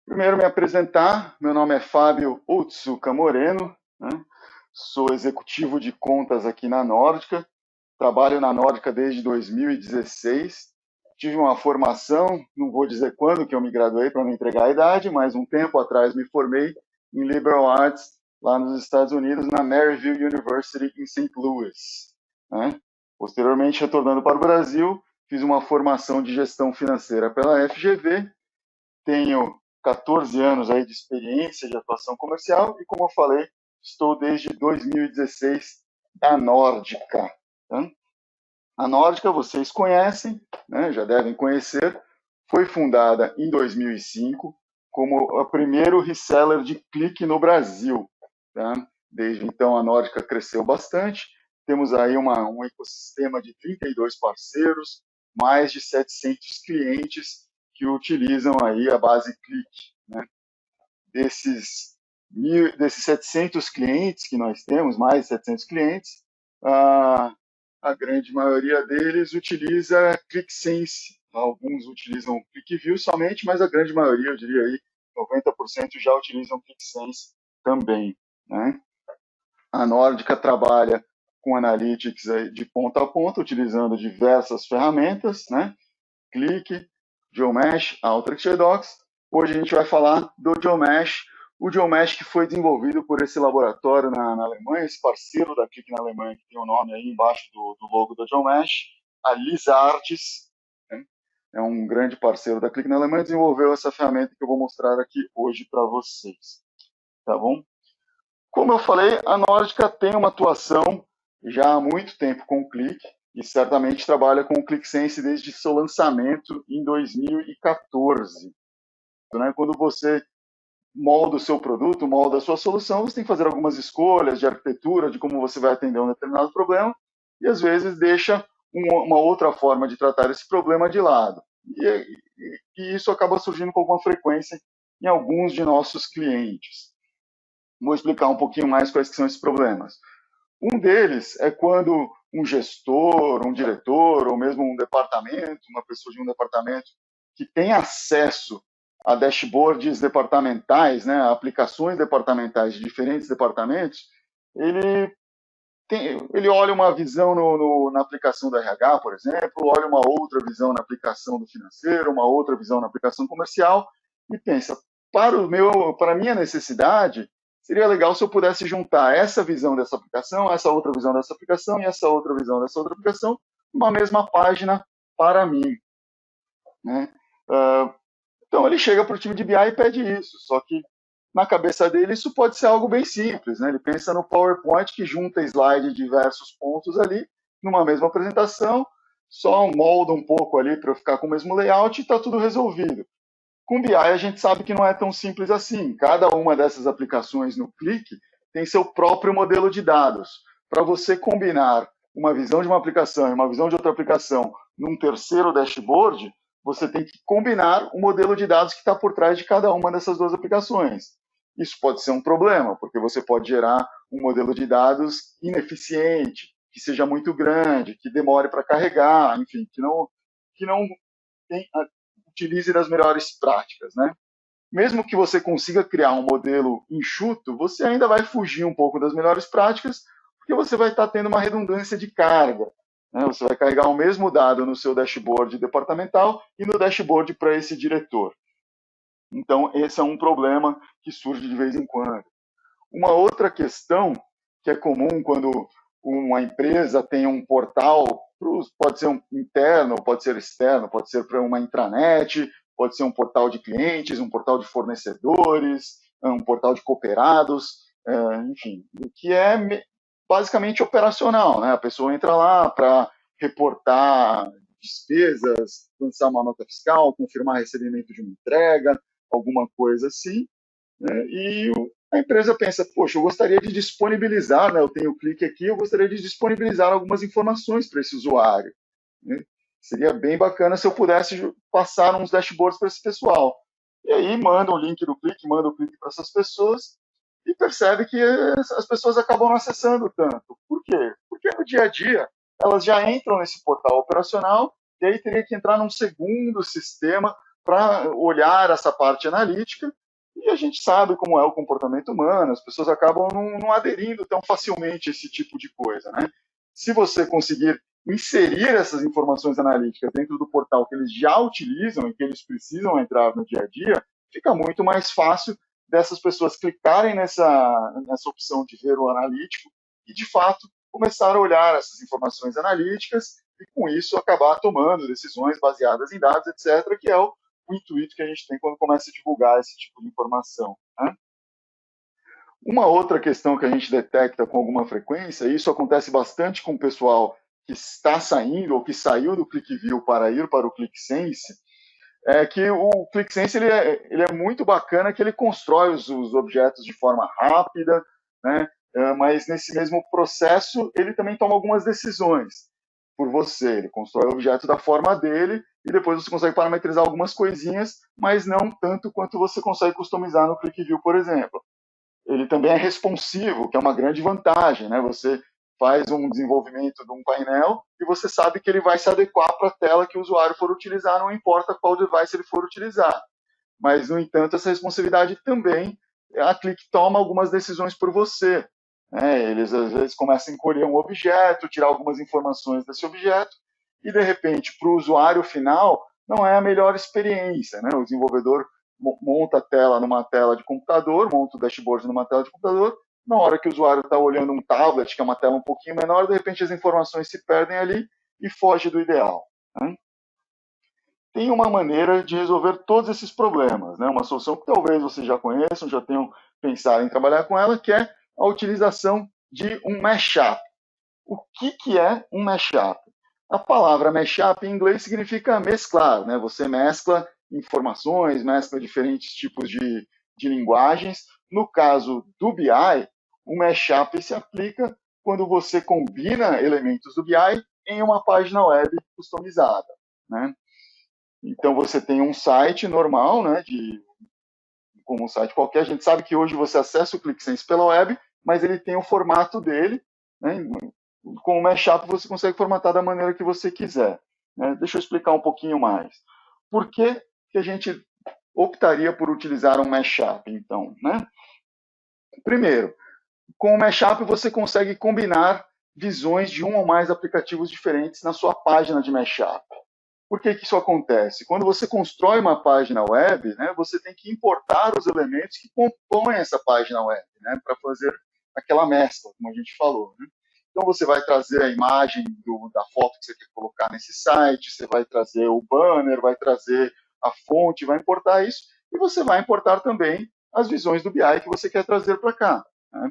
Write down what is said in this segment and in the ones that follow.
Primeiro, me apresentar. Meu nome é Fábio Otsuka Moreno, né? Sou executivo de contas aqui na Nórdica. Trabalho na Nórdica desde 2016. Tive uma formação, não vou dizer quando que eu me graduei para não entregar a idade, mas um tempo atrás me formei em Liberal Arts lá nos Estados Unidos, na Maryville University em St. Louis, né? Posteriormente, retornando para o Brasil, fiz uma formação de gestão financeira pela FGV. Tenho 14 anos aí de experiência de atuação comercial e, como eu falei, estou desde 2016 na Nórdica. Tá? A Nórdica, vocês conhecem, né, já devem conhecer, foi fundada em 2005 como o primeiro reseller de clique no Brasil. Tá? Desde então, a Nórdica cresceu bastante. Temos aí um ecossistema de 32 parceiros, mais de 700 clientes que utilizam aí a base clique. Né? Desses 700 clientes que nós temos, mais de 700 clientes, a grande maioria deles utiliza ClickSense. Alguns utilizam ClickView somente, mas a grande maioria, eu diria aí, 90% já utilizam ClickSense também. Né? A Nórdica trabalha com Analytics de ponta a ponta, utilizando diversas ferramentas, né? Click, Geomesh, Alteryx e Docs. Hoje a gente vai falar do Geomesh, o Geomesh que foi desenvolvido por esse laboratório na Alemanha, esse parceiro da Click na Alemanha, que tem o nome aí embaixo do logo do Geomesh, a Lizartes, né? É um grande parceiro da Click na Alemanha, desenvolveu essa ferramenta que eu vou mostrar aqui hoje para vocês. Tá bom? Como eu falei, a Nórdica tem uma atuação já há muito tempo com o Click e certamente trabalha com o ClickSense desde seu lançamento em 2014. Né? Quando você molda o seu produto, molda a sua solução, você tem que fazer algumas escolhas de arquitetura, de como você vai atender um determinado problema, e às vezes deixa uma outra forma de tratar esse problema de lado. E isso acaba surgindo com alguma frequência em alguns de nossos clientes. Vou explicar um pouquinho mais quais que são esses problemas. Um deles é quando um gestor, um diretor, ou mesmo um departamento, uma pessoa de um departamento que tem acesso a dashboards departamentais, né, aplicações departamentais de diferentes departamentos, ele olha uma visão na aplicação do RH, por exemplo, olha uma outra visão na aplicação do financeiro, uma outra visão na aplicação comercial, e pensa, para a minha necessidade, seria legal se eu pudesse juntar essa visão dessa aplicação, essa outra visão dessa aplicação e essa outra visão dessa outra aplicação numa mesma página para mim. Né? Então ele chega para o time de BI e pede isso, só que na cabeça dele isso pode ser algo bem simples. Né? Ele pensa no PowerPoint que junta slide de diversos pontos ali numa mesma apresentação, só molda um pouco ali para ficar com o mesmo layout e está tudo resolvido. Com BI, a gente sabe que não é tão simples assim. Cada uma dessas aplicações no Click tem seu próprio modelo de dados. Para você combinar uma visão de uma aplicação e uma visão de outra aplicação num terceiro dashboard, você tem que combinar o modelo de dados que está por trás de cada uma dessas duas aplicações. Isso pode ser um problema, porque você pode gerar um modelo de dados ineficiente, que seja muito grande, que demore para carregar, enfim, que não utilize das melhores práticas, né? Mesmo que você consiga criar um modelo enxuto, você ainda vai fugir um pouco das melhores práticas, porque você vai estar tendo uma redundância de carga. Né? Você vai carregar o mesmo dado no seu dashboard departamental e no dashboard para esse diretor. Então, esse é um problema que surge de vez em quando. Uma outra questão que é comum quando uma empresa tem um portal, pode ser um interno, pode ser externo, pode ser para uma intranet, pode ser um portal de clientes, um portal de fornecedores, um portal de cooperados, enfim, que é basicamente operacional. Né? A pessoa entra lá para reportar despesas, lançar uma nota fiscal, confirmar recebimento de uma entrega, alguma coisa assim, né? E a empresa pensa, poxa, eu gostaria de disponibilizar, né? Eu tenho o clique aqui, eu gostaria de disponibilizar algumas informações para esse usuário. Né? Seria bem bacana se eu pudesse passar uns dashboards para esse pessoal. E aí manda um link do clique, manda o clique para essas pessoas e percebe que as pessoas acabam não acessando tanto. Por quê? Porque no dia a dia elas já entram nesse portal operacional e aí teria que entrar num segundo sistema para olhar essa parte analítica, e a gente sabe como é o comportamento humano, as pessoas acabam não aderindo tão facilmente a esse tipo de coisa, né? Se você conseguir inserir essas informações analíticas dentro do portal que eles já utilizam e que eles precisam entrar no dia a dia, fica muito mais fácil dessas pessoas clicarem nessa opção de ver o analítico e, de fato, começar a olhar essas informações analíticas e, com isso, acabar tomando decisões baseadas em dados, etc., que é o intuito que a gente tem quando começa a divulgar esse tipo de informação, né? Uma outra questão que a gente detecta com alguma frequência, e isso acontece bastante com o pessoal que está saindo ou que saiu do ClickView para ir para o ClickSense, é que o ClickSense ele é muito bacana, que ele constrói os objetos de forma rápida, né? Mas nesse mesmo processo ele também toma algumas decisões por você. Ele constrói o objeto da forma dele e depois você consegue parametrizar algumas coisinhas, mas não tanto quanto você consegue customizar no ClickView, por exemplo. Ele também é responsivo, que é uma grande vantagem, né? Você faz um desenvolvimento de um painel e você sabe que ele vai se adequar para a tela que o usuário for utilizar, não importa qual device ele for utilizar. Mas, no entanto, essa responsabilidade também, a Click toma algumas decisões por você, né? Eles, às vezes, começam a encolher um objeto, tirar algumas informações desse objeto, e, de repente, para o usuário final, não é a melhor experiência, né? O desenvolvedor monta a tela numa tela de computador, monta o dashboard numa tela de computador, na hora que o usuário está olhando um tablet, que é uma tela um pouquinho menor, de repente as informações se perdem ali e foge do ideal, né? Tem uma maneira de resolver todos esses problemas, né? Uma solução que talvez vocês já conheçam, já tenham pensado em trabalhar com ela, que é a utilização de um mashup. O que é um mashup? A palavra mashup em inglês significa mesclar, né? Você mescla informações, mescla diferentes tipos de linguagens. No caso do BI, o mashup se aplica quando você combina elementos do BI em uma página web customizada, né? Então você tem um site normal, né, como um site qualquer. A gente sabe que hoje você acessa o ClickSense pela web, mas ele tem o formato dele, né? Com o Mashup você consegue formatar da maneira que você quiser, né? Deixa eu explicar um pouquinho mais. Por que a gente optaria por utilizar um Mashup, então, né? Primeiro, com o Mashup você consegue combinar visões de um ou mais aplicativos diferentes na sua página de Mashup. Por que isso acontece? Quando você constrói uma página web, né, você tem que importar os elementos que compõem essa página web, né, para fazer aquela mescla, como a gente falou, né? Então você vai trazer a imagem da foto que você quer colocar nesse site, você vai trazer o banner, vai trazer a fonte, vai importar isso, e você vai importar também as visões do BI que você quer trazer para cá, né?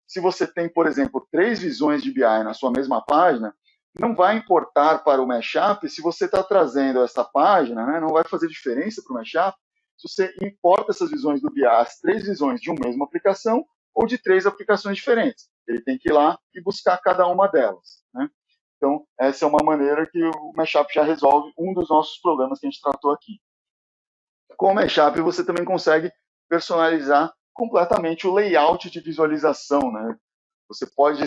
Se você tem, por exemplo, 3 visões de BI na sua mesma página, não vai importar para o Mashup se você está trazendo essa página, né? Não vai fazer diferença para o Mashup se você importa essas visões do BI, as 3 visões de uma mesma aplicação ou de 3 aplicações diferentes. Ele tem que ir lá e buscar cada uma delas, né? Então, essa é uma maneira que o Mashup já resolve um dos nossos problemas que a gente tratou aqui. Com o Mashup, você também consegue personalizar completamente o layout de visualização, né? Você pode,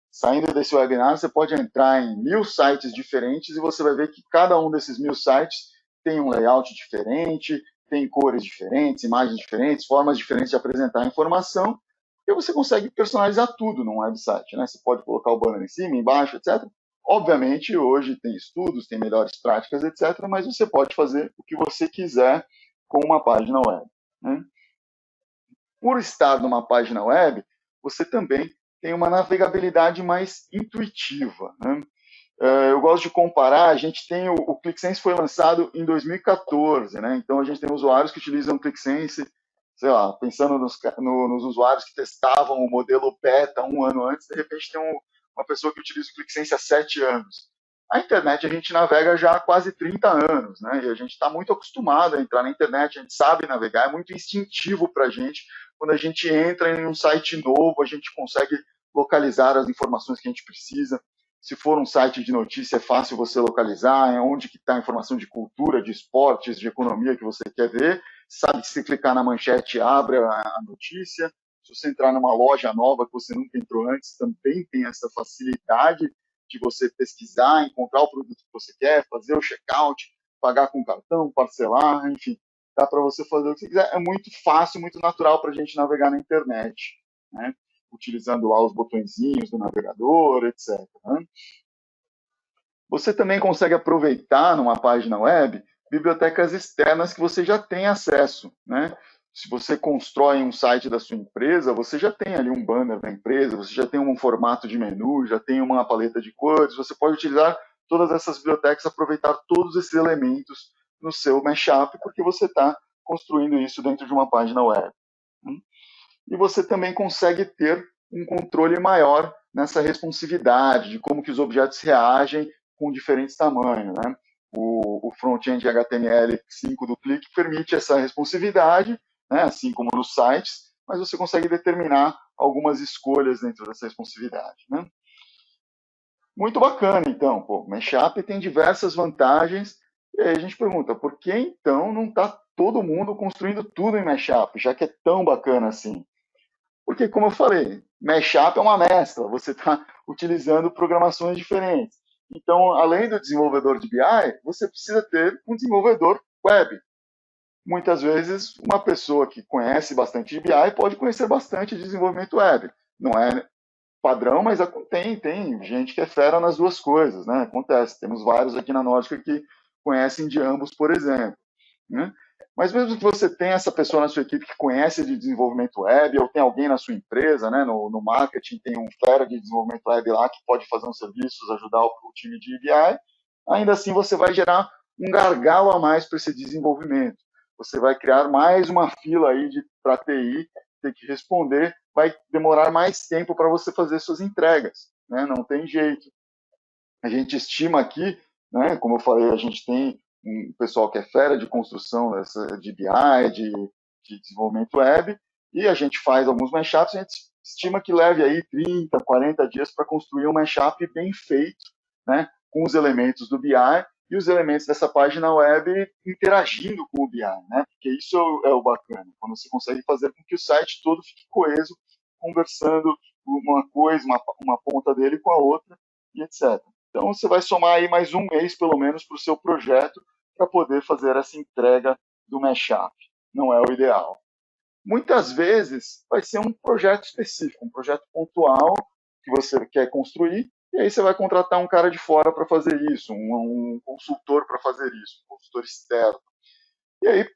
saindo desse webinar, você pode entrar em 1000 sites diferentes e você vai ver que cada um desses 1000 sites tem um layout diferente, tem cores diferentes, imagens diferentes, formas diferentes de apresentar a informação, e você consegue personalizar tudo num website, né? Você pode colocar o banner em cima, embaixo, etc. Obviamente, hoje tem estudos, tem melhores práticas, etc., mas você pode fazer o que você quiser com uma página web, né? Por estar numa página web, você também tem uma navegabilidade mais intuitiva, né? Eu gosto de comparar, a gente tem o ClickSense foi lançado em 2014, né? Então a gente tem usuários que utilizam o ClickSense, sei lá, pensando nos usuários que testavam o modelo beta um ano antes, de repente tem uma pessoa que utiliza o ClickSense há 7 anos. A internet a gente navega já há quase 30 anos, né? E a gente está muito acostumado a entrar na internet, a gente sabe navegar, é muito instintivo para a gente. Quando a gente entra em um site novo, a gente consegue localizar as informações que a gente precisa. Se for um site de notícia, é fácil você localizar onde que está a informação de cultura, de esportes, de economia que você quer ver. Sabe que se clicar na manchete, abre a notícia. Se você entrar numa loja nova que você nunca entrou antes, também tem essa facilidade de você pesquisar, encontrar o produto que você quer, fazer o checkout, pagar com cartão, parcelar, enfim, dá para você fazer o que você quiser. É muito fácil, muito natural para a gente navegar na internet, né? Utilizando lá os botõezinhos do navegador, etc. Né? Você também consegue aproveitar numa página web bibliotecas externas que você já tem acesso, né? Se você constrói um site da sua empresa, você já tem ali um banner da empresa, você já tem um formato de menu, já tem uma paleta de cores, você pode utilizar todas essas bibliotecas, aproveitar todos esses elementos no seu mashup, porque você está construindo isso dentro de uma página web. E você também consegue ter um controle maior nessa responsividade, de como que os objetos reagem com diferentes tamanhos, né? O front-end HTML5 do Click permite essa responsividade, né? Assim como nos sites, mas você consegue determinar algumas escolhas dentro dessa responsividade, né? Muito bacana, então. Pô, Mashup tem diversas vantagens. E aí a gente pergunta, por que então não está todo mundo construindo tudo em Mashup, já que é tão bacana assim? Porque, como eu falei, mashup é uma mescla, você está utilizando programações diferentes. Então, além do desenvolvedor de BI, você precisa ter um desenvolvedor web. Muitas vezes, uma pessoa que conhece bastante de BI pode conhecer bastante de desenvolvimento web. Não é padrão, mas tem gente que é fera nas duas coisas, né? Acontece. Temos vários aqui na Nórdica que conhecem de ambos, por exemplo. Né? Mas mesmo que você tenha essa pessoa na sua equipe que conhece de desenvolvimento web, ou tem alguém na sua empresa, né, no marketing, tem um fera de desenvolvimento web lá que pode fazer uns serviços, ajudar o time de BI, ainda assim você vai gerar um gargalo a mais para esse desenvolvimento. Você vai criar mais uma fila aí para TI ter que responder, vai demorar mais tempo para você fazer suas entregas, né? Não tem jeito. A gente estima aqui, né, como eu falei, a gente tem um pessoal que é fera de construção de BI, de desenvolvimento web, e a gente faz alguns mashups, a gente estima que leve aí 30, 40 dias para construir um mashup bem feito, né, com os elementos do BI e os elementos dessa página web interagindo com o BI, né, porque isso é o bacana, quando você consegue fazer com que o site todo fique coeso, conversando uma coisa, uma ponta dele com a outra, e etc. Então, você vai somar aí mais um mês, pelo menos, para o seu projeto, para poder fazer essa entrega do mashup. Não é o ideal. Muitas vezes, vai ser um projeto específico, um projeto pontual que você quer construir, e aí você vai contratar um cara de fora para fazer isso, um consultor para fazer isso, um consultor externo. E aí,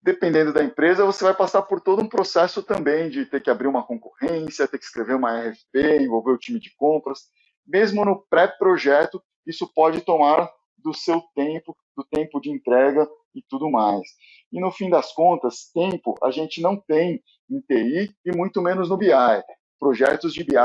dependendo da empresa, você vai passar por todo um processo também de ter que abrir uma concorrência, ter que escrever uma RFP, envolver o time de compras. Mesmo no pré-projeto, isso pode tomar do seu tempo, do tempo de entrega e tudo mais. E no fim das contas, tempo a gente não tem em TI e muito menos no BI. Projetos de BI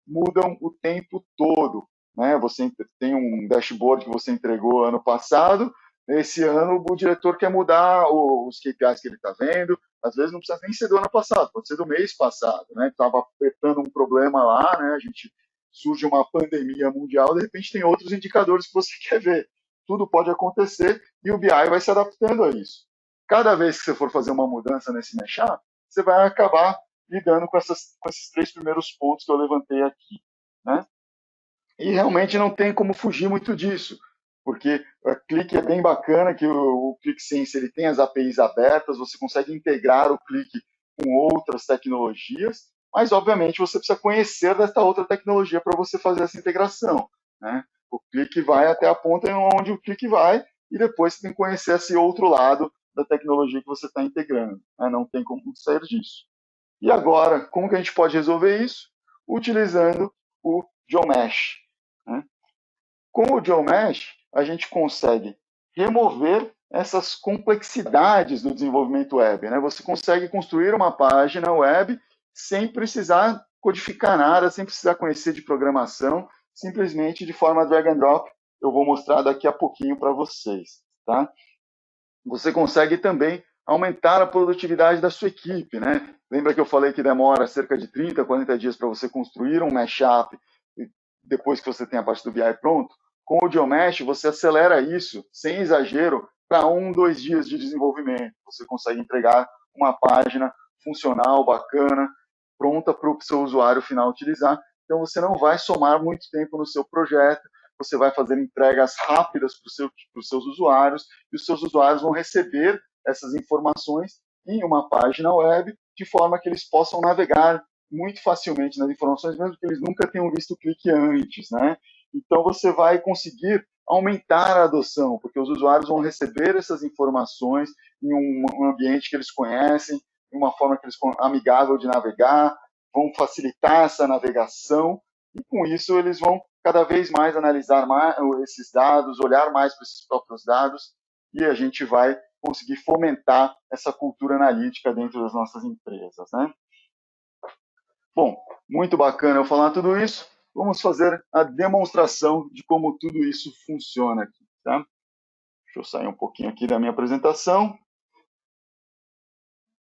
mudam o tempo todo. Né? Você tem um dashboard que você entregou ano passado, esse ano o diretor quer mudar os KPIs que ele está vendo, às vezes não precisa nem ser do ano passado, pode ser do mês passado, né? Estava apertando um problema lá, né? A gente surge uma pandemia mundial, de repente tem outros indicadores que você quer ver. Tudo pode acontecer e o BI vai se adaptando a isso. Cada vez que você for fazer uma mudança nesse mashup, você vai acabar lidando com esses três primeiros pontos que eu levantei aqui, né? E realmente não tem como fugir muito disso, porque o Click é bem bacana, que o ClickSense ele tem as APIs abertas, você consegue integrar o Click com outras tecnologias, mas obviamente você precisa conhecer dessa outra tecnologia para você fazer essa integração. Né? O Click vai até a ponta onde o Click vai, e depois você tem que conhecer esse outro lado da tecnologia que você está integrando. Né? Não tem como sair disso. E agora, como que a gente pode resolver isso? Utilizando o Geomesh. Né? Com o Geomesh, a gente consegue remover essas complexidades do desenvolvimento web. Né? Você consegue construir uma página web sem precisar codificar nada, sem precisar conhecer de programação, simplesmente de forma drag and drop. Eu vou mostrar daqui a pouquinho para vocês. Tá? Você consegue também aumentar a produtividade da sua equipe. Né? Lembra que eu falei que demora cerca de 30, 40 dias para você construir um mashup depois que você tem a parte do BI pronto? Com o Geomesh, você acelera isso, sem exagero, para 1, 2 dias de desenvolvimento. Você consegue entregar uma página funcional, bacana, pronta para o seu usuário final utilizar. Então, você não vai somar muito tempo no seu projeto, você vai fazer entregas rápidas para os seus usuários, e os seus usuários vão receber essas informações em uma página web, de forma que eles possam navegar muito facilmente nas informações, mesmo que eles nunca tenham visto o clique antes, né? Então, você vai conseguir aumentar a adoção, porque os usuários vão receber essas informações em um ambiente que eles conhecem, de uma forma que eles amigável de navegar, vão facilitar essa navegação, e com isso eles vão cada vez mais analisar mais esses dados, olhar mais para esses próprios dados, e a gente vai conseguir fomentar essa cultura analítica dentro das nossas empresas, né? Bom, muito bacana eu falar tudo isso. Vamos fazer a demonstração de como tudo isso funciona aqui, tá? Deixa eu sair um pouquinho aqui da minha apresentação.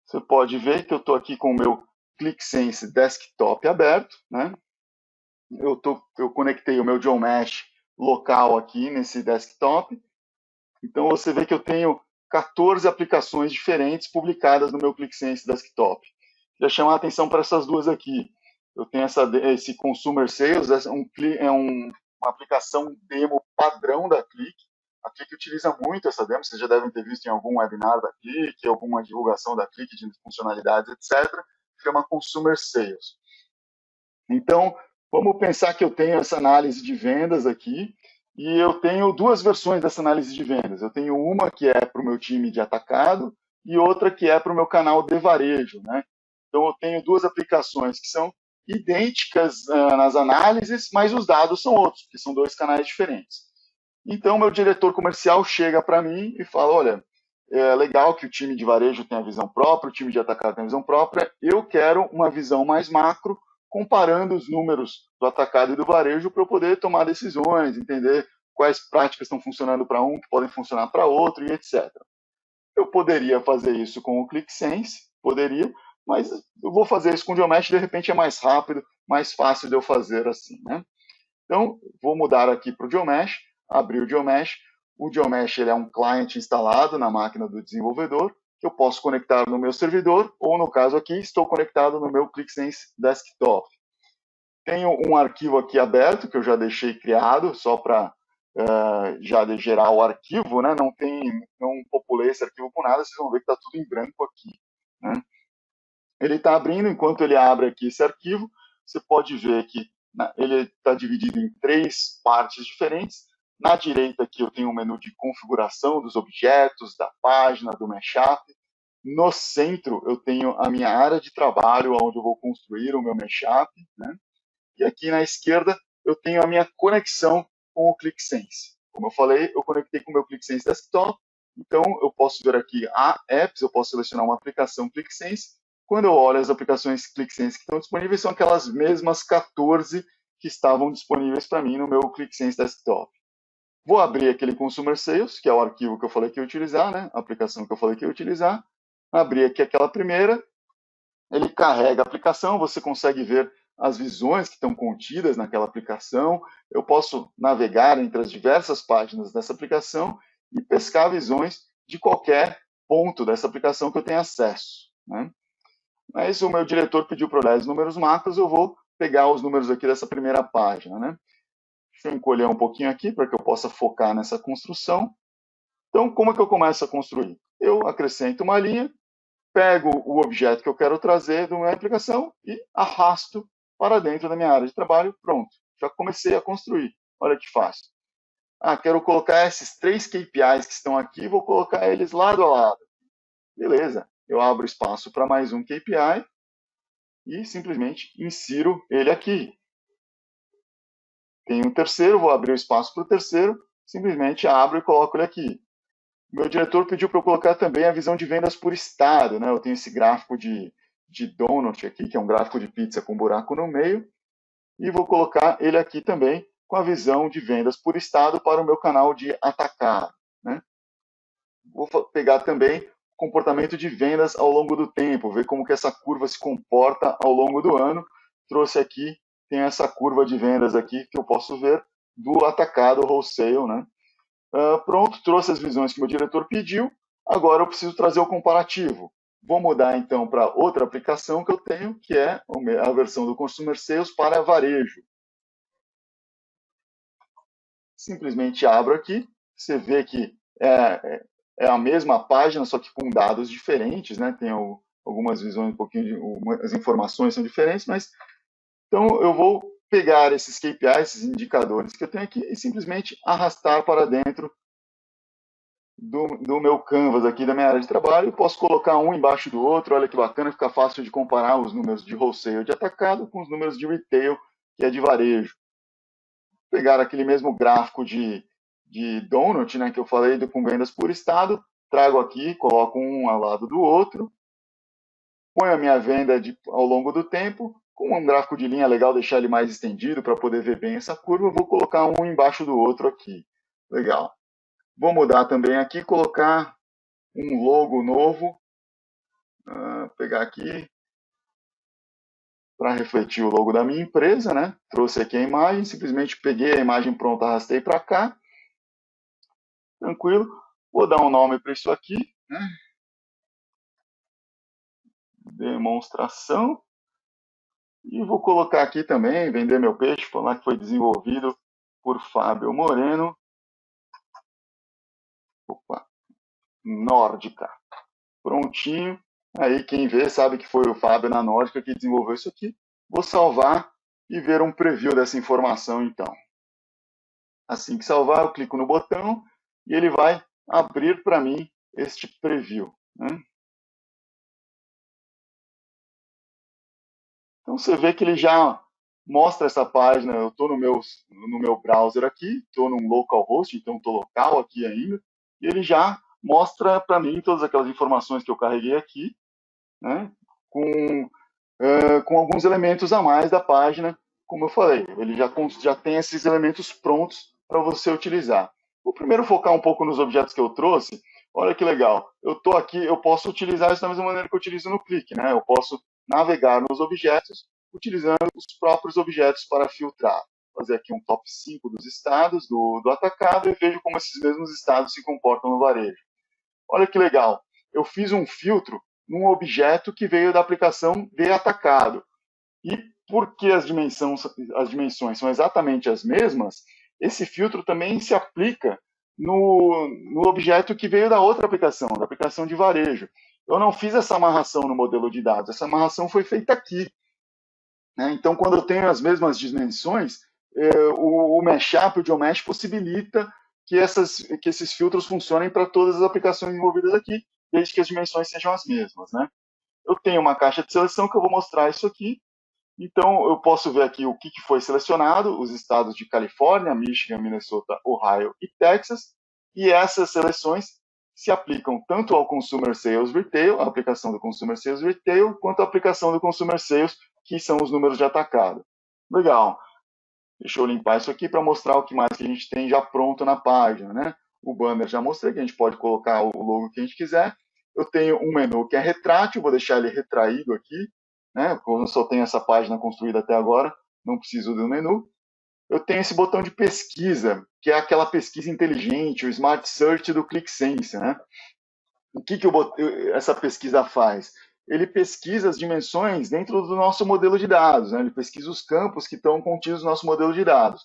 Você pode ver que eu estou aqui com o meu ClickSense Desktop aberto, né? Eu conectei o meu GeoMesh local aqui nesse desktop. Então, você vê que eu tenho 14 aplicações diferentes publicadas no meu ClickSense Desktop. Queria chamar a atenção para essas duas aqui. Eu tenho esse Consumer Sales, uma aplicação demo padrão da Click. A Click utiliza muito essa demo, vocês já devem ter visto em algum webinar da Click, alguma divulgação da Click de funcionalidades, etc. Chama Consumer Sales. Então, vamos pensar que eu tenho essa análise de vendas aqui, e eu tenho duas versões dessa análise de vendas. Eu tenho uma que é para o meu time de atacado e outra que é para o meu canal de varejo, né? Então, eu tenho duas aplicações que são idênticas nas análises, mas os dados são outros, porque são dois canais diferentes. Então, meu diretor comercial chega para mim e fala, olha, é legal que o time de varejo tenha visão própria, o time de atacado tenha visão própria, eu quero uma visão mais macro, comparando os números do atacado e do varejo para eu poder tomar decisões, entender quais práticas estão funcionando para um, que podem funcionar para outro, e etc. Eu poderia fazer isso com o ClickSense, poderia, mas eu vou fazer isso com o GeoMesh, de repente é mais rápido, mais fácil de eu fazer assim, né? Então, vou mudar aqui para o GeoMesh, abrir o GeoMesh. O GeoMesh ele é um client instalado na máquina do desenvolvedor, que eu posso conectar no meu servidor, ou no caso aqui, estou conectado no meu ClickSense Desktop. Tenho um arquivo aqui aberto, que eu já deixei criado, só para já gerar o arquivo, né? Não populei esse arquivo com nada, vocês vão ver que está tudo em branco aqui, né? Ele está abrindo, enquanto ele abre aqui esse arquivo, você pode ver que ele está dividido em três partes diferentes. Na direita aqui eu tenho um menu de configuração dos objetos, da página, do mashup. No centro eu tenho a minha área de trabalho, onde eu vou construir o meu mashup, né? E aqui na esquerda eu tenho a minha conexão com o ClickSense. Como eu falei, eu conectei com o meu ClickSense Desktop, então eu posso ver aqui a apps, eu posso selecionar uma aplicação ClickSense. Quando eu olho as aplicações ClickSense que estão disponíveis, são aquelas mesmas 14 que estavam disponíveis para mim no meu ClickSense Desktop. Vou abrir aquele Consumer Sales, que é o arquivo que eu falei que ia utilizar, né? A aplicação que eu falei que ia utilizar. Abrir aqui aquela primeira, ele carrega a aplicação, você consegue ver as visões que estão contidas naquela aplicação. Eu posso navegar entre as diversas páginas dessa aplicação e pescar visões de qualquer ponto dessa aplicação que eu tenha acesso, né? Mas o meu diretor pediu para olhar os números macros, eu vou pegar os números aqui dessa primeira página, né? Deixa eu encolher um pouquinho aqui para que eu possa focar nessa construção. Então, como é que eu começo a construir? Eu acrescento uma linha, pego o objeto que eu quero trazer da minha aplicação e arrasto para dentro da minha área de trabalho. Pronto, já comecei a construir. Olha que fácil. Quero colocar esses 3 KPIs que estão aqui, vou colocar eles lado a lado. Beleza, eu abro espaço para mais um KPI e simplesmente insiro ele aqui. Tem um terceiro, vou abrir o espaço para o terceiro, simplesmente abro e coloco ele aqui. Meu diretor pediu para eu colocar também a visão de vendas por estado, né? Eu tenho esse gráfico de donut aqui, que é um gráfico de pizza com buraco no meio, e vou colocar ele aqui também com a visão de vendas por estado para o meu canal de atacar, né? Vou pegar também o comportamento de vendas ao longo do tempo, ver como que essa curva se comporta ao longo do ano. Trouxe aqui, tem essa curva de vendas aqui que eu posso ver do atacado wholesale, né? Pronto, trouxe as visões que meu diretor pediu. Agora eu preciso trazer o comparativo. Vou mudar então para outra aplicação que eu tenho, que é a versão do Consumer Sales para varejo. simplesmente abro aqui, você vê que é a mesma página, só que com dados diferentes, né? Tem algumas visões, um pouquinho as informações são diferentes, mas então eu vou pegar esses KPIs, esses indicadores que eu tenho aqui e simplesmente arrastar para dentro do meu canvas aqui, da minha área de trabalho. Eu posso colocar um embaixo do outro, olha que bacana, fica fácil de comparar os números de wholesale de atacado com os números de retail, que é de varejo. Pegar aquele mesmo gráfico de donut, né, que eu falei com vendas por estado, trago aqui, coloco um ao lado do outro, ponho a minha venda ao longo do tempo, com um gráfico de linha legal, deixar ele mais estendido para poder ver bem essa curva, vou colocar um embaixo do outro aqui. Legal. Vou mudar também aqui, colocar um logo novo, pegar aqui para refletir o logo da minha empresa, né? Trouxe aqui a imagem, simplesmente peguei a imagem pronta, arrastei para cá, tranquilo. Vou dar um nome para isso aqui, né? Demonstração. E vou colocar aqui também, vender meu peixe, falar que foi desenvolvido por Fábio Moreno. Opa, Nórdica. Prontinho. Aí quem vê sabe que foi o Fábio na Nórdica que desenvolveu isso aqui. Vou salvar e ver um preview dessa informação então. Assim que salvar, eu clico no botão e ele vai abrir para mim este preview, né? Então você vê que ele já mostra essa página. Eu estou no meu browser aqui, estou num localhost, então estou local aqui ainda, e ele já mostra para mim todas aquelas informações que eu carreguei aqui, né, com alguns elementos a mais da página, como eu falei. Ele já tem esses elementos prontos para você utilizar. Vou primeiro focar um pouco nos objetos que eu trouxe. Olha que legal. Eu estou aqui, eu posso utilizar isso da mesma maneira que eu utilizo no Click, né? Eu posso navegar nos objetos utilizando os próprios objetos para filtrar. Fazer aqui um top 5 dos estados do atacado e vejo como esses mesmos estados se comportam no varejo. Olha que legal. Eu fiz um filtro num objeto que veio da aplicação de atacado. E porque as dimensões são exatamente as mesmas, esse filtro também se aplica no objeto que veio da outra aplicação, da aplicação de varejo. Eu não fiz essa amarração no modelo de dados, essa amarração foi feita aqui, né? Então, quando eu tenho as mesmas dimensões, o mashup, o geomesh, possibilita que esses filtros funcionem para todas as aplicações envolvidas aqui, desde que as dimensões sejam as mesmas, né? Eu tenho uma caixa de seleção que eu vou mostrar isso aqui. Então, eu posso ver aqui o que foi selecionado, os estados de Califórnia, Michigan, Minnesota, Ohio e Texas, e essas seleções se aplicam tanto ao Consumer Sales Retail, a aplicação do Consumer Sales Retail, quanto à aplicação do Consumer Sales, que são os números de atacado. Legal. Deixa eu limpar isso aqui para mostrar o que mais que a gente tem já pronto na página, né? O banner já mostrei, que a gente pode colocar o logo que a gente quiser. Eu tenho um menu que é retrátil, vou deixar ele retraído aqui, né? Como eu só tenho essa página construída até agora, não preciso do menu. Eu tenho esse botão de pesquisa, que é aquela pesquisa inteligente, o Smart Search do ClickSense, né? O que essa pesquisa faz? Ele pesquisa as dimensões dentro do nosso modelo de dados, né? Ele pesquisa os campos que estão contidos no nosso modelo de dados.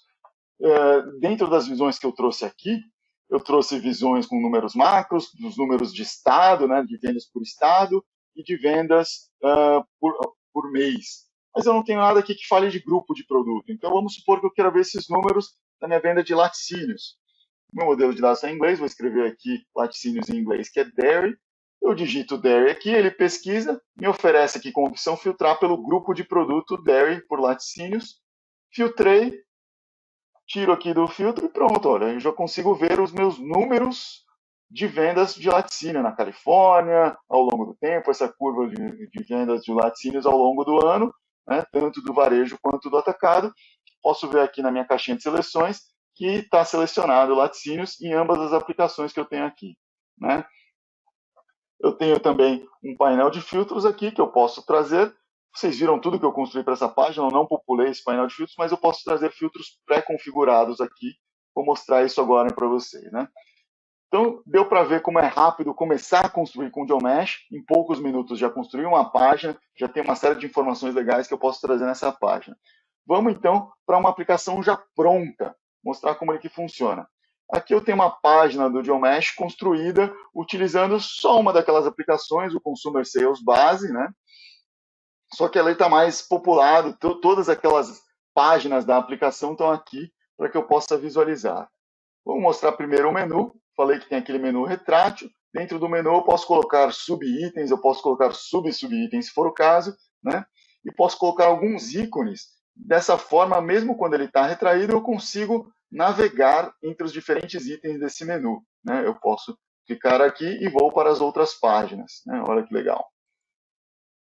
Dentro das visões que eu trouxe aqui, eu trouxe visões com números macros, dos números de estado, né, de vendas por estado e de vendas por mês. Mas eu não tenho nada aqui que fale de grupo de produto. Então vamos supor que eu quero ver esses números da minha venda de laticínios. Meu modelo de dados está em inglês, vou escrever aqui laticínios em inglês, que é dairy. Eu digito dairy aqui, ele pesquisa, me oferece aqui como opção filtrar pelo grupo de produto dairy por laticínios. Filtrei, tiro aqui do filtro e pronto, olha, eu já consigo ver os meus números de vendas de laticínio na Califórnia ao longo do tempo, essa curva de vendas de laticínios ao longo do ano, né, tanto do varejo quanto do atacado. Posso ver aqui na minha caixinha de seleções que está selecionado laticínios em ambas as aplicações que eu tenho aqui, né? Eu tenho também um painel de filtros aqui que eu posso trazer. Vocês viram tudo que eu construí para essa página, eu não populei esse painel de filtros, mas eu posso trazer filtros pré-configurados aqui. Vou mostrar isso agora para vocês, né? Então, deu para ver como é rápido começar a construir com o Geomesh. Em poucos minutos já construí uma página, já tem uma série de informações legais que eu posso trazer nessa página. Vamos, então, para uma aplicação já pronta. mostrar como ele que funciona. Aqui eu tenho uma página do Geomesh construída utilizando só uma daquelas aplicações, o Consumer Sales Base, né? Só que ela está mais populado, todas aquelas páginas da aplicação estão aqui para que eu possa visualizar. Vou mostrar primeiro o menu. Falei que tem aquele menu retrátil. Dentro do menu eu posso colocar sub-itens, eu posso colocar sub-sub-itens, se for o caso, né? E posso colocar alguns ícones. Dessa forma, mesmo quando ele está retraído, eu consigo navegar entre os diferentes itens desse menu, né? Eu posso clicar aqui e vou para as outras páginas, né? Olha que legal.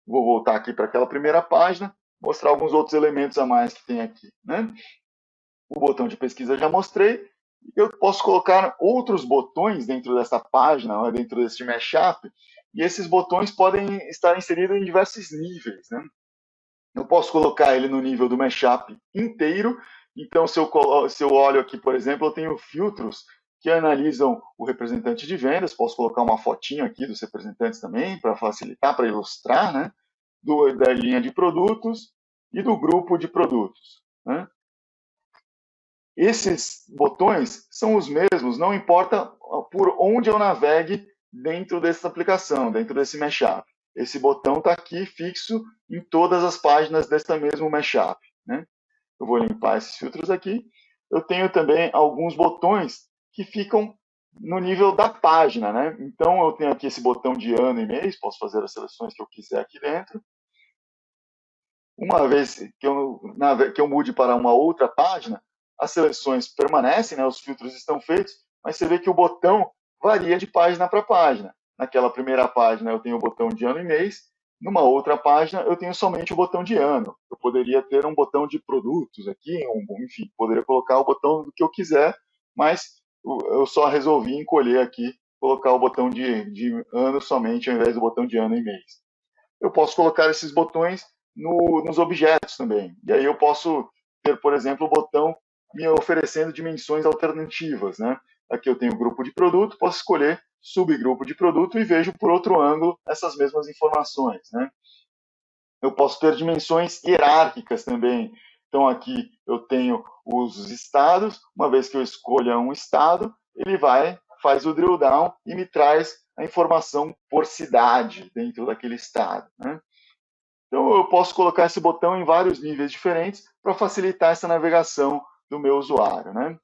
Vou voltar aqui para aquela primeira página, mostrar alguns outros elementos a mais que tem aqui, né? O botão de pesquisa já mostrei. Eu posso colocar outros botões dentro dessa página, dentro deste mashup, e esses botões podem estar inseridos em diversos níveis, né? Eu posso colocar ele no nível do mashup inteiro. Então, se eu olho aqui, por exemplo, eu tenho filtros que analisam o representante de vendas. Posso colocar uma fotinho aqui dos representantes também, para facilitar, para ilustrar, né? Da linha de produtos e do grupo de produtos, né? Esses botões são os mesmos, não importa por onde eu navegue dentro dessa aplicação, dentro desse mashup. Esse botão está aqui fixo em todas as páginas desta mesmo mashup, né? Eu vou limpar esses filtros aqui. Eu tenho também alguns botões que ficam no nível da página, né? Então, eu tenho aqui esse botão de ano e mês, posso fazer as seleções que eu quiser aqui dentro. Uma vez que eu mude para uma outra página, as seleções permanecem, né, os filtros estão feitos, mas você vê que o botão varia de página para página. Naquela primeira página eu tenho o botão de ano e mês, numa outra página eu tenho somente o botão de ano. Eu poderia ter um botão de produtos aqui, enfim, poderia colocar o botão do que eu quiser, mas eu só resolvi encolher aqui, colocar o botão de ano somente ao invés do botão de ano e mês. Eu posso colocar esses botões nos objetos também. E aí eu posso ter, por exemplo, o botão me oferecendo dimensões alternativas, né? Aqui eu tenho grupo de produto, posso escolher subgrupo de produto e vejo por outro ângulo essas mesmas informações, né? Eu posso ter dimensões hierárquicas também. Então aqui eu tenho os estados, uma vez que eu escolha um estado, ele faz o drill down e me traz a informação por cidade dentro daquele estado, né? Então, eu posso colocar esse botão em vários níveis diferentes para facilitar essa navegação do meu usuário, né?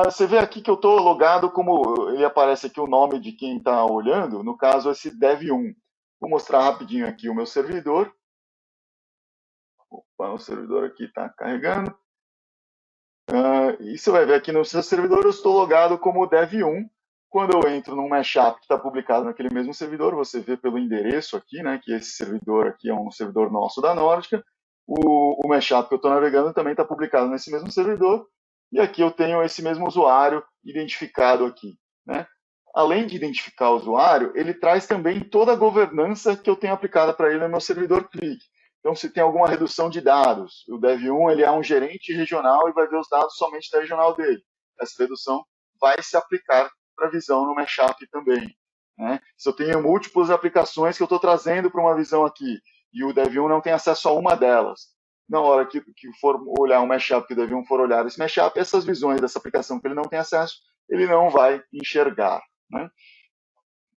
Você vê aqui que eu estou logado como ele aparece aqui o nome de quem está olhando, no caso esse dev1. Vou mostrar rapidinho aqui o meu servidor. Opa, o servidor aqui está carregando. E você vai ver aqui no seu servidor eu estou logado como dev1. Quando eu entro num mashup que está publicado naquele mesmo servidor, você vê pelo endereço aqui, né, que esse servidor aqui é um servidor nosso da Nórdica. O mashup que eu estou navegando também está publicado nesse mesmo servidor. E aqui eu tenho esse mesmo usuário identificado aqui, né? Além de identificar o usuário, ele traz também toda a governança que eu tenho aplicada para ele no meu servidor Click. Então, se tem alguma redução de dados, o Dev1 ele é um gerente regional e vai ver os dados somente da regional dele. Essa redução vai se aplicar para a visão no mashup também, né? Se eu tenho múltiplas aplicações que eu estou trazendo para uma visão aqui e o Dev1 não tem acesso a uma delas, na hora que for olhar um mashup, que o Dev1 for olhar esse mashup, essas visões dessa aplicação que ele não tem acesso, ele não vai enxergar, né?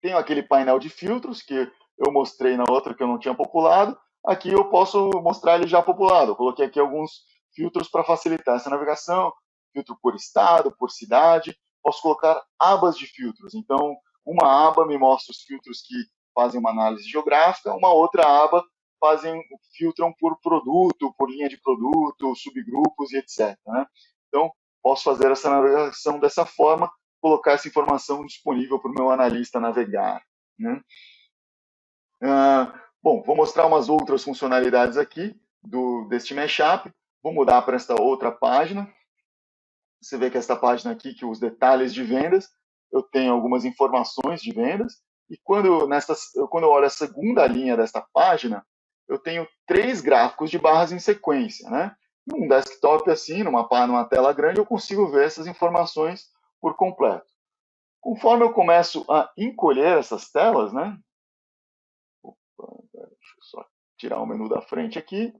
Tenho aquele painel de filtros que eu mostrei na outra que eu não tinha populado. Aqui eu posso mostrar ele já populado. Eu coloquei aqui alguns filtros para facilitar essa navegação. Filtro por estado, por cidade. Posso colocar abas de filtros. Então, uma aba me mostra os filtros que fazem uma análise geográfica, uma outra aba filtram por produto, por linha de produto, subgrupos e etc, né? Então, posso fazer essa navegação dessa forma, colocar essa informação disponível para o meu analista navegar, né? Bom, vou mostrar umas outras funcionalidades aqui deste mashup. Vou mudar para esta outra página. Você vê que esta página aqui, que os detalhes de vendas, eu tenho algumas informações de vendas. E quando eu olho a segunda linha desta página, eu tenho 3 gráficos de barras em sequência, né? Num desktop assim, numa tela grande, eu consigo ver essas informações por completo. Conforme eu começo a encolher essas telas, né? Opa, deixa eu só tirar o menu da frente aqui.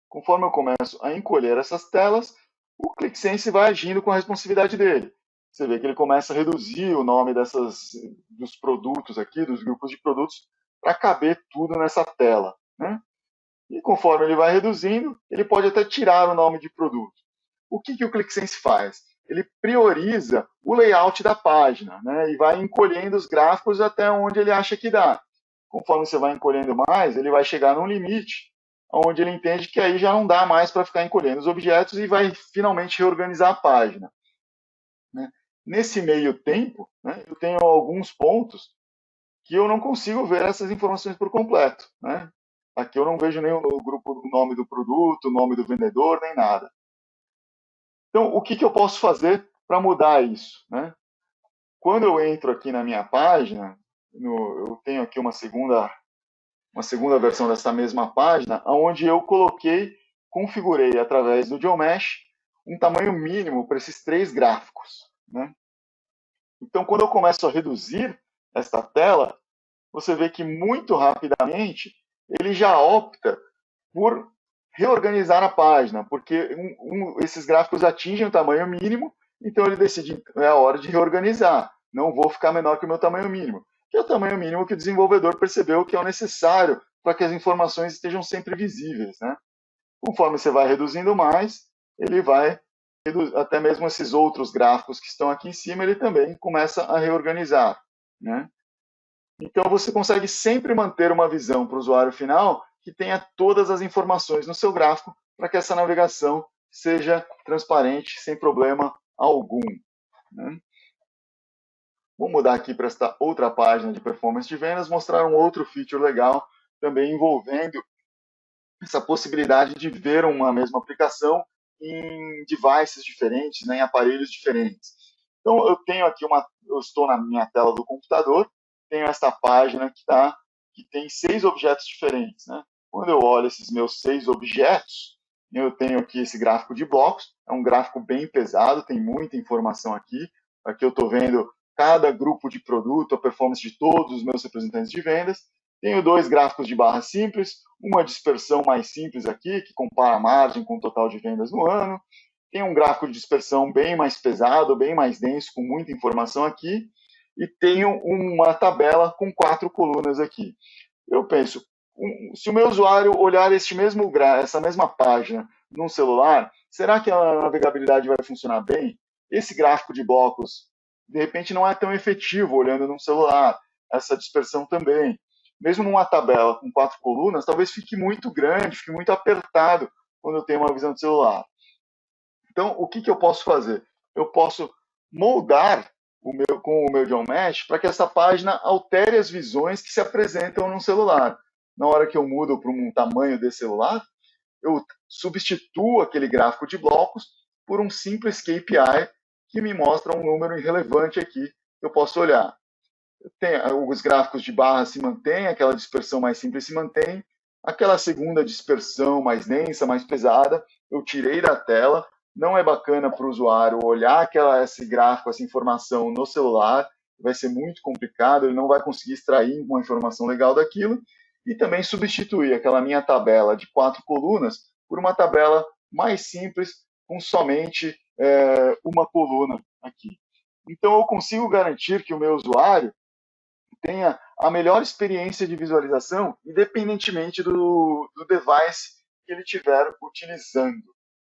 Conforme eu começo a encolher essas telas, o ClickSense vai agindo com a responsividade dele. Você vê que ele começa a reduzir o nome dos produtos aqui, dos grupos de produtos, para caber tudo nessa tela, né? E conforme ele vai reduzindo, ele pode até tirar o nome de produto. O que o ClickSense faz? Ele prioriza o layout da página, né? E vai encolhendo os gráficos até onde ele acha que dá. Conforme você vai encolhendo mais, ele vai chegar num limite, onde ele entende que aí já não dá mais para ficar encolhendo os objetos e vai finalmente reorganizar a página, né? Nesse meio tempo, né, eu tenho alguns pontos que eu não consigo ver essas informações por completo, né? Aqui eu não vejo nem o grupo, o nome do produto, o nome do vendedor, nem nada. Então, o que eu posso fazer para mudar isso, né? Quando eu entro aqui na minha página, eu tenho aqui uma segunda versão dessa mesma página, onde eu configurei através do GeoMesh um tamanho mínimo para esses três gráficos, né? Então, quando eu começo a reduzir esta tela, você vê que muito rapidamente ele já opta por reorganizar a página, porque esses gráficos atingem o tamanho mínimo, então ele decide, é a hora de reorganizar, não vou ficar menor que o meu tamanho mínimo, que é o tamanho mínimo que o desenvolvedor percebeu que é o necessário para que as informações estejam sempre visíveis, né? Conforme você vai reduzindo mais, ele vai, até mesmo esses outros gráficos que estão aqui em cima, ele também começa a reorganizar, né? Então você consegue sempre manter uma visão para o usuário final que tenha todas as informações no seu gráfico para que essa navegação seja transparente, sem problema algum, né? Vou mudar aqui para esta outra página de performance de vendas, mostrar um outro feature legal, também envolvendo essa possibilidade de ver uma mesma aplicação em devices diferentes, né, em aparelhos diferentes. Então, eu estou na minha tela do computador, tenho esta página que tem 6 objetos diferentes, né? Quando eu olho esses meus 6 objetos, eu tenho aqui esse gráfico de blocos, é um gráfico bem pesado, tem muita informação aqui. Aqui eu estou vendo cada grupo de produto, a performance de todos os meus representantes de vendas. Tenho 2 gráficos de barra simples, uma dispersão mais simples aqui, que compara a margem com o total de vendas no ano. Tem um gráfico de dispersão bem mais pesado, bem mais denso, com muita informação aqui. E tenho uma tabela com 4 colunas aqui. Eu penso, se o meu usuário olhar essa mesma página num celular, será que a navegabilidade vai funcionar bem? Esse gráfico de blocos, de repente, não é tão efetivo olhando num celular. Essa dispersão também. Mesmo numa tabela com 4 colunas, talvez fique muito grande, fique muito apertado quando eu tenho uma visão de celular. Então, o que eu posso fazer? Eu posso moldar com o meu GeoMesh para que essa página altere as visões que se apresentam no celular. Na hora que eu mudo para um tamanho desse celular, eu substituo aquele gráfico de blocos por um simples KPI que me mostra um número irrelevante aqui que eu posso olhar. Os gráficos de barra se mantêm, aquela dispersão mais simples se mantém, aquela segunda dispersão mais densa, mais pesada, eu tirei da tela. Não é bacana para o usuário olhar esse gráfico, essa informação no celular, vai ser muito complicado, ele não vai conseguir extrair uma informação legal daquilo. E também substituir aquela minha tabela de 4 colunas por uma tabela mais simples, com somente uma coluna aqui. Então, eu consigo garantir que o meu usuário tenha a melhor experiência de visualização, independentemente do device que ele estiver utilizando,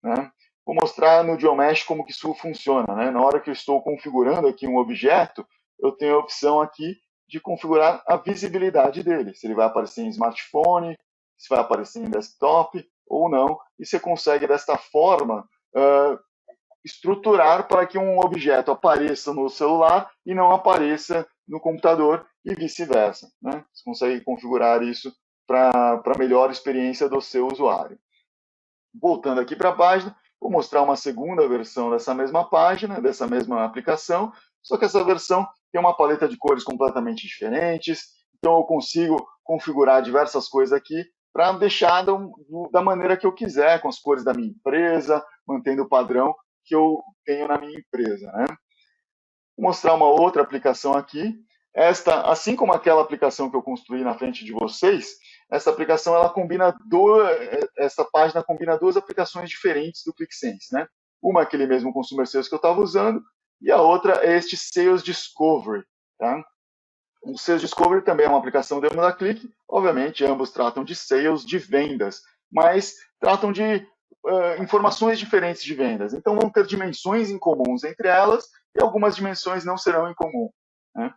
né? Vou mostrar no GeoMesh como que isso funciona, né? Na hora que eu estou configurando aqui um objeto, eu tenho a opção aqui de configurar a visibilidade dele, se ele vai aparecer em smartphone, se vai aparecer em desktop ou não, e você consegue desta forma estruturar para que um objeto apareça no celular e não apareça no computador e vice-versa, né? Você consegue configurar isso para melhor experiência do seu usuário. Voltando aqui para a página, vou mostrar uma segunda versão dessa mesma página, dessa mesma aplicação, só que essa versão tem uma paleta de cores completamente diferentes, então eu consigo configurar diversas coisas aqui para deixar da maneira que eu quiser, com as cores da minha empresa, mantendo o padrão que eu tenho na minha empresa, né? Vou mostrar uma outra aplicação aqui. Esta, assim como aquela aplicação que eu construí na frente de vocês, essa aplicação essa página combina 2 aplicações diferentes do ClickSense, né? Uma é aquele mesmo Consumer Sales que eu estava usando, e a outra é este Sales Discovery. Tá? O Sales Discovery também é uma aplicação demo da Click. Obviamente, ambos tratam de sales, de vendas, mas tratam de informações diferentes de vendas. Então, vão ter dimensões em comuns entre elas e algumas dimensões não serão em comum. Né?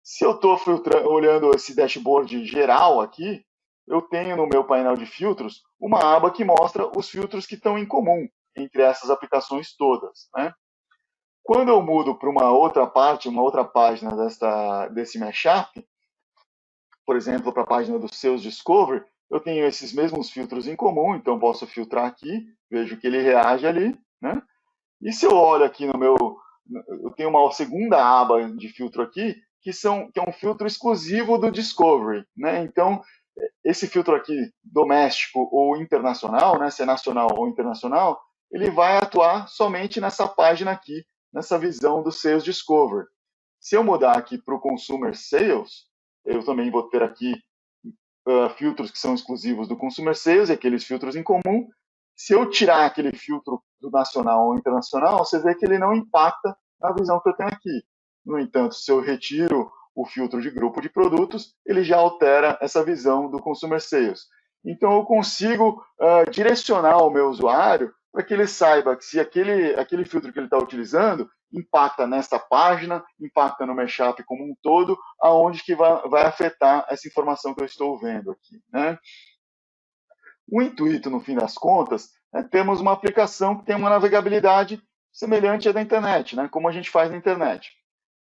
Se eu estou olhando esse dashboard geral aqui, eu tenho no meu painel de filtros uma aba que mostra os filtros que estão em comum entre essas aplicações todas. Né? Quando eu mudo para uma outra parte, uma outra página desse mashup, por exemplo, para a página do Sales Discovery, eu tenho esses mesmos filtros em comum, então posso filtrar aqui, vejo que ele reage ali, né? E se eu olho aqui no meu, eu tenho uma segunda aba de filtro aqui, que é um filtro exclusivo do Discovery, né? Então, esse filtro aqui, doméstico ou internacional, né? Se é nacional ou internacional, ele vai atuar somente nessa página aqui, nessa visão do Sales Discovery. Se eu mudar aqui para o Consumer Sales, eu também vou ter aqui filtros que são exclusivos do Consumer Sales, aqueles filtros em comum. Se eu tirar aquele filtro do nacional ou internacional, você vê que ele não impacta na visão que eu tenho aqui. No entanto, se eu retiro o filtro de grupo de produtos, ele já altera essa visão do Consumer Sales. Então, eu consigo direcionar o meu usuário para que ele saiba que se aquele filtro que ele está utilizando impacta nesta página, impacta no mashup como um todo, aonde que vai afetar essa informação que eu estou vendo aqui. Né? O intuito, no fim das contas, é termos uma aplicação que tem uma navegabilidade semelhante à da internet, né? Como a gente faz na internet.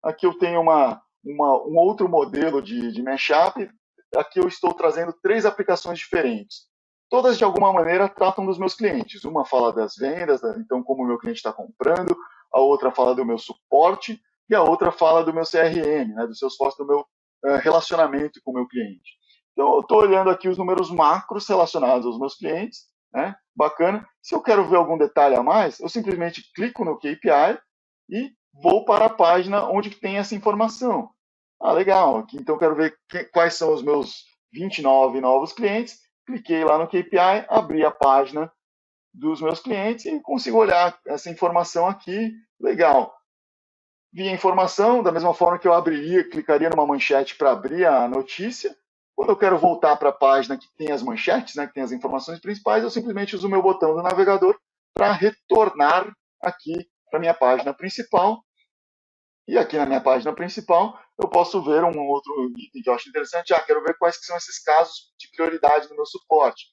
Aqui eu tenho um outro modelo de mashup. Aqui eu estou trazendo 3 aplicações diferentes. Todas, de alguma maneira, tratam dos meus clientes. Uma fala das vendas, então como o meu cliente está comprando, a outra fala do meu suporte e a outra fala do meu CRM, né, do Salesforce, do meu relacionamento com o meu cliente. Então, eu estou olhando aqui os números macros relacionados aos meus clientes, né? Bacana. Se eu quero ver algum detalhe a mais, eu simplesmente clico no KPI e vou para a página onde tem essa informação. Ah, legal. Então, eu quero ver quais são os meus 29 novos clientes. Cliquei lá no KPI, abri a página dos meus clientes e consigo olhar essa informação aqui. Legal. Vi a informação, da mesma forma que eu clicaria numa manchete para abrir a notícia. Quando eu quero voltar para a página que tem as manchetes, né, que tem as informações principais, eu simplesmente uso o meu botão do navegador para retornar aqui para a minha página principal. E aqui na minha página principal, eu posso ver um outro item que eu acho interessante. Quero ver quais que são esses casos de prioridade no meu suporte.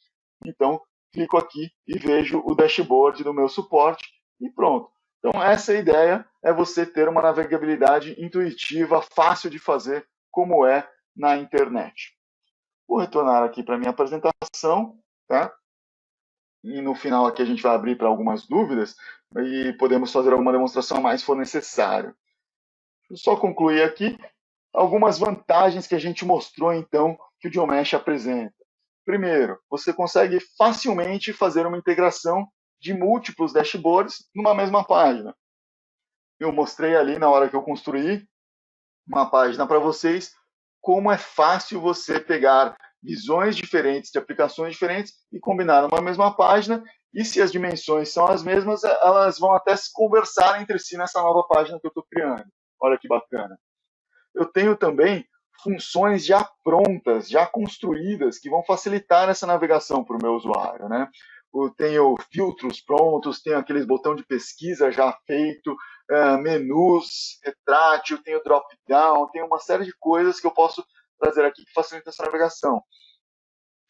Então, clico aqui e vejo o dashboard do meu suporte e pronto. Então, essa ideia é você ter uma navegabilidade intuitiva, fácil de fazer, como é na internet. Vou retornar aqui para a minha apresentação, tá? E no final aqui a gente vai abrir para algumas dúvidas e podemos fazer alguma demonstração a mais se for necessário. Deixa eu só concluir aqui algumas vantagens que a gente mostrou, então, que o Geomesh apresenta. Primeiro, você consegue facilmente fazer uma integração de múltiplos dashboards numa mesma página. Eu mostrei ali na hora que eu construí uma página para vocês como é fácil você pegar visões diferentes de aplicações diferentes e combinar numa mesma página, e se as dimensões são as mesmas, elas vão até se conversar entre si nessa nova página que eu estou criando. Olha que bacana. Eu tenho também funções já prontas, já construídas, que vão facilitar essa navegação para o meu usuário. Né? Eu tenho filtros prontos, tenho aqueles botão de pesquisa já feito, menus, retrátil, tenho drop-down, tenho uma série de coisas que eu posso trazer aqui que facilitam essa navegação.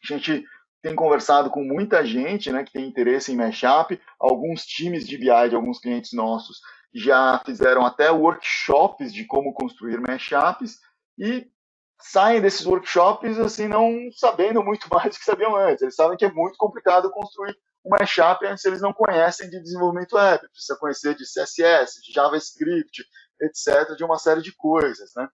A gente tem conversado com muita gente, né, que tem interesse em mashup, alguns times de BI de alguns clientes nossos já fizeram até workshops de como construir mashups e saem desses workshops assim não sabendo muito mais do que sabiam antes. Eles sabem que é muito complicado construir um mashup se eles não conhecem de desenvolvimento web, precisa conhecer de CSS, de JavaScript, etc., de uma série de coisas, né?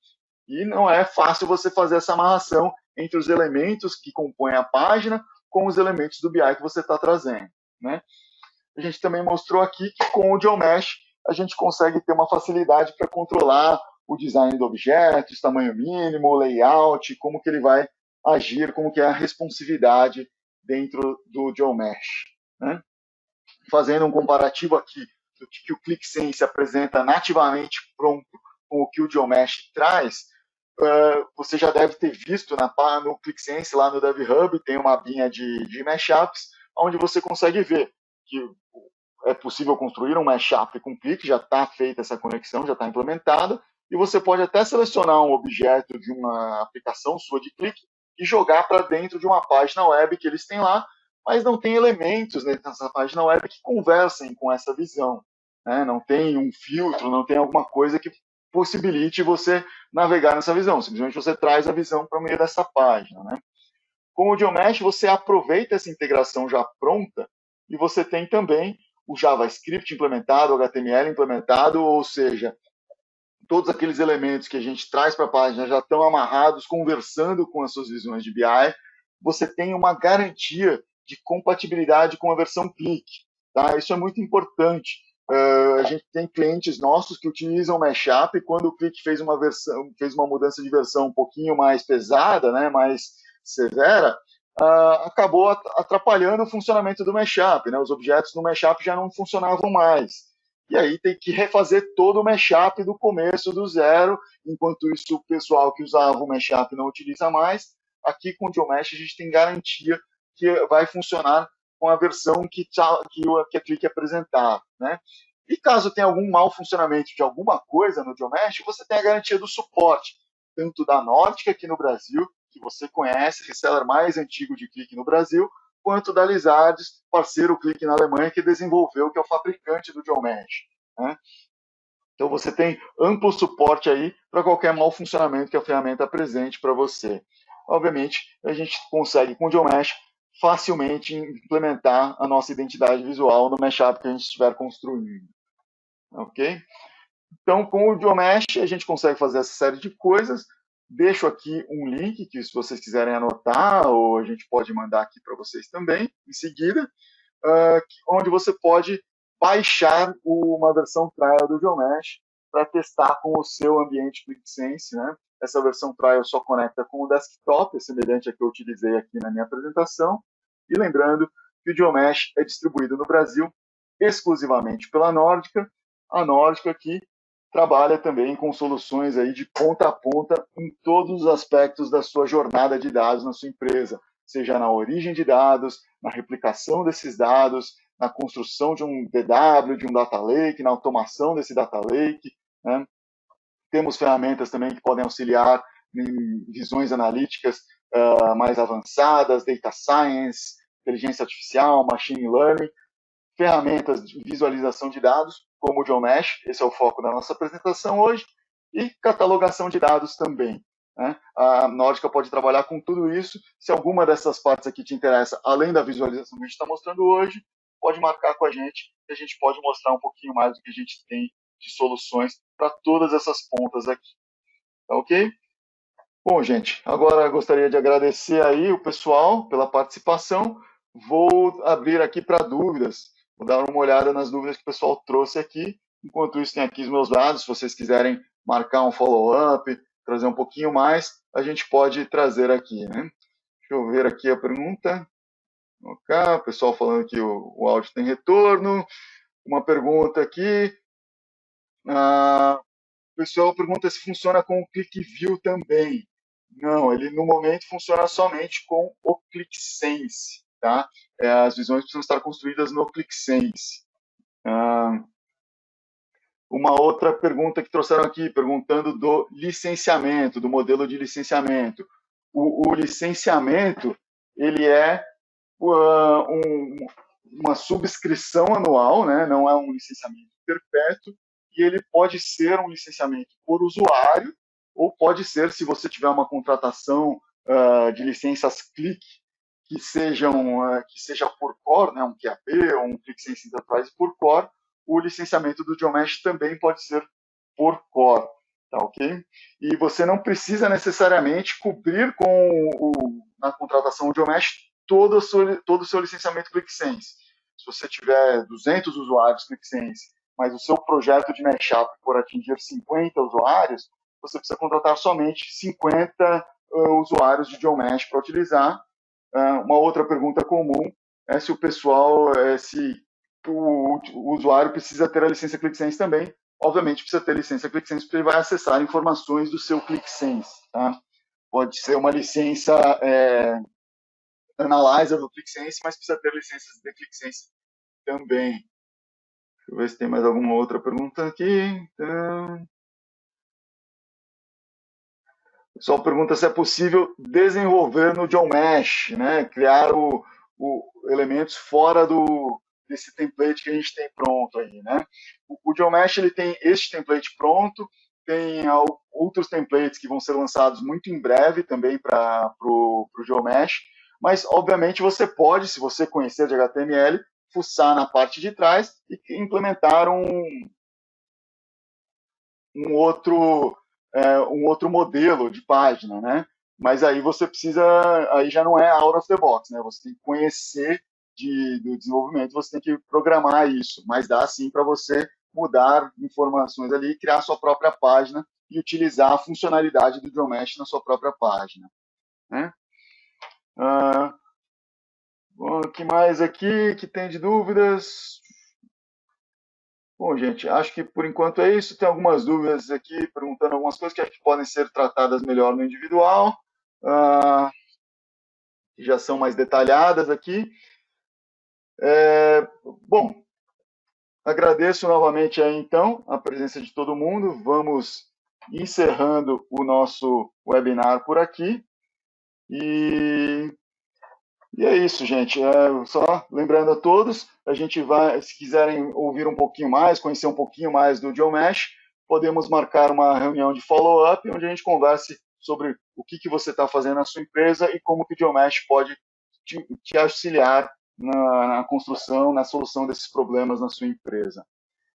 E não é fácil você fazer essa amarração entre os elementos que compõem a página com os elementos do BI que você está trazendo, né? A gente também mostrou aqui que com o Geomesh a gente consegue ter uma facilidade para controlar o design do objeto, tamanho mínimo, o layout, como que ele vai agir, como que é a responsividade dentro do Geomesh. Né? Fazendo um comparativo aqui do que o ClickSense apresenta nativamente pronto com o que o GeoMesh traz, você já deve ter visto no ClickSense, lá no DevHub, tem uma abinha de mashups, onde você consegue ver que é possível construir um mashup com clique, já está feita essa conexão, já está implementada, e você pode até selecionar um objeto de uma aplicação sua de clique e jogar para dentro de uma página web que eles têm lá, mas não tem elementos nessa página web que conversem com essa visão. Né? Não tem um filtro, não tem alguma coisa que possibilite você navegar nessa visão. Simplesmente você traz a visão para o meio dessa página. Né? Com o GeoMesh, você aproveita essa integração já pronta e você tem também o JavaScript implementado, o HTML implementado, ou seja, todos aqueles elementos que a gente traz para a página já estão amarrados, conversando com as suas visões de BI. Você tem uma garantia de compatibilidade com a versão Click. Tá? Isso é muito importante. A gente tem clientes nossos que utilizam o Mashup, e quando o Click fez uma mudança de versão um pouquinho mais pesada, né, mais severa, acabou atrapalhando o funcionamento do Mashup. Né? Os objetos no Mashup já não funcionavam mais. E aí tem que refazer todo o Mashup do começo, do zero. Enquanto isso, o pessoal que usava o Mashup não utiliza mais. Aqui com o GeoMesh a gente tem garantia que vai funcionar com a versão que a Click apresentar. Né? E caso tenha algum mau funcionamento de alguma coisa no GeoMesh, você tem a garantia do suporte, tanto da Nordic aqui no Brasil, que você conhece, reseller mais antigo de Click no Brasil, quanto da Lizards, parceiro Click na Alemanha, que desenvolveu, que é o fabricante do GeoMesh. Né? Então você tem amplo suporte aí para qualquer mau funcionamento que a ferramenta apresente para você. Obviamente, a gente consegue com o GeoMesh facilmente implementar a nossa identidade visual no mashup que a gente estiver construindo. Ok? Então, com o GeoMesh, a gente consegue fazer essa série de coisas. Deixo aqui um link que, se vocês quiserem anotar, ou a gente pode mandar aqui para vocês também, em seguida, onde você pode baixar uma versão trial do GeoMesh para testar com o seu ambiente ClickSense. Né? Essa versão trial só conecta com o desktop, semelhante a que eu utilizei aqui na minha apresentação. E lembrando que o GeoMesh é distribuído no Brasil exclusivamente pela Nordica. A Nordica aqui trabalha também com soluções aí de ponta a ponta em todos os aspectos da sua jornada de dados na sua empresa, seja na origem de dados, na replicação desses dados, na construção de um DW, de um data lake, na automação desse data lake. Né? Temos ferramentas também que podem auxiliar em visões analíticas mais avançadas, data science, inteligência artificial, machine learning, ferramentas de visualização de dados, como o GeoMesh, esse é o foco da nossa apresentação hoje, e catalogação de dados também. Né? A Nordica pode trabalhar com tudo isso. Se alguma dessas partes aqui te interessa, além da visualização que a gente está mostrando hoje, pode marcar com a gente, que a gente pode mostrar um pouquinho mais do que a gente tem de soluções para todas essas pontas aqui. Tá ok? Bom, gente, agora gostaria de agradecer aí o pessoal pela participação. Vou abrir aqui para dúvidas. Vou dar uma olhada nas dúvidas que o pessoal trouxe aqui. Enquanto isso, tem aqui os meus dados. Se vocês quiserem marcar um follow-up, trazer um pouquinho mais, a gente pode trazer aqui. Né? Deixa eu ver aqui a pergunta. Ok, o pessoal falando que o áudio tem retorno. Uma pergunta aqui. O pessoal pergunta se funciona com o ClickView também. Não, ele no momento funciona somente com o ClickSense. Tá? As visões precisam estar construídas no ClickSense. Uma outra pergunta que trouxeram aqui, perguntando do licenciamento, do modelo de licenciamento. O licenciamento, ele é uma subscrição anual, né? Não é um licenciamento perpétuo, e ele pode ser um licenciamento por usuário, ou pode ser, se você tiver uma contratação de licenças Click, que seja por core, né? Um QAP ou um ClickSense Enterprise por core, o licenciamento do GeoMesh também pode ser por core. Tá, ok? E você não precisa necessariamente cobrir na contratação do GeoMesh todo o seu licenciamento ClickSense. Se você tiver 200 usuários ClickSense, mas o seu projeto de mashup for atingir 50 usuários, você precisa contratar somente 50 usuários de GeoMesh para utilizar. Uma outra pergunta comum é se o pessoal, se o usuário precisa ter a licença ClickSense também. Obviamente precisa ter licença ClickSense porque ele vai acessar informações do seu ClickSense. Tá? Pode ser uma licença Analyzer do ClickSense, mas precisa ter licenças de ClickSense também. Deixa eu ver se tem mais alguma outra pergunta aqui. Então, o pessoal pergunta se é possível desenvolver no GeoMesh, né? Criar elementos fora desse template que a gente tem pronto aí, né? O GeoMesh ele tem este template pronto, tem outros templates que vão ser lançados muito em breve também para o GeoMesh, mas obviamente você pode, se você conhecer de HTML, fuçar na parte de trás e implementar um outro um outro modelo de página, né? Mas aí você precisa, aí já não é out of the box, né? Você tem que conhecer do desenvolvimento, você tem que programar isso, mas dá sim para você mudar informações ali, criar a sua própria página e utilizar a funcionalidade do GeoMesh na sua própria página, né? Bom, o que mais aqui que tem de dúvidas? Bom, gente, acho que por enquanto é isso. Tem algumas dúvidas aqui, perguntando algumas coisas que acho que podem ser tratadas melhor no individual, que já são mais detalhadas aqui. Bom, agradeço novamente aí, então, a presença de todo mundo. Vamos encerrando o nosso webinar por aqui. E é isso, gente. Só lembrando a todos, a gente vai, se quiserem ouvir um pouquinho mais, conhecer um pouquinho mais do GeoMesh, podemos marcar uma reunião de follow-up, onde a gente converse sobre o que você está fazendo na sua empresa e como que o GeoMesh pode te auxiliar na construção, na solução desses problemas na sua empresa.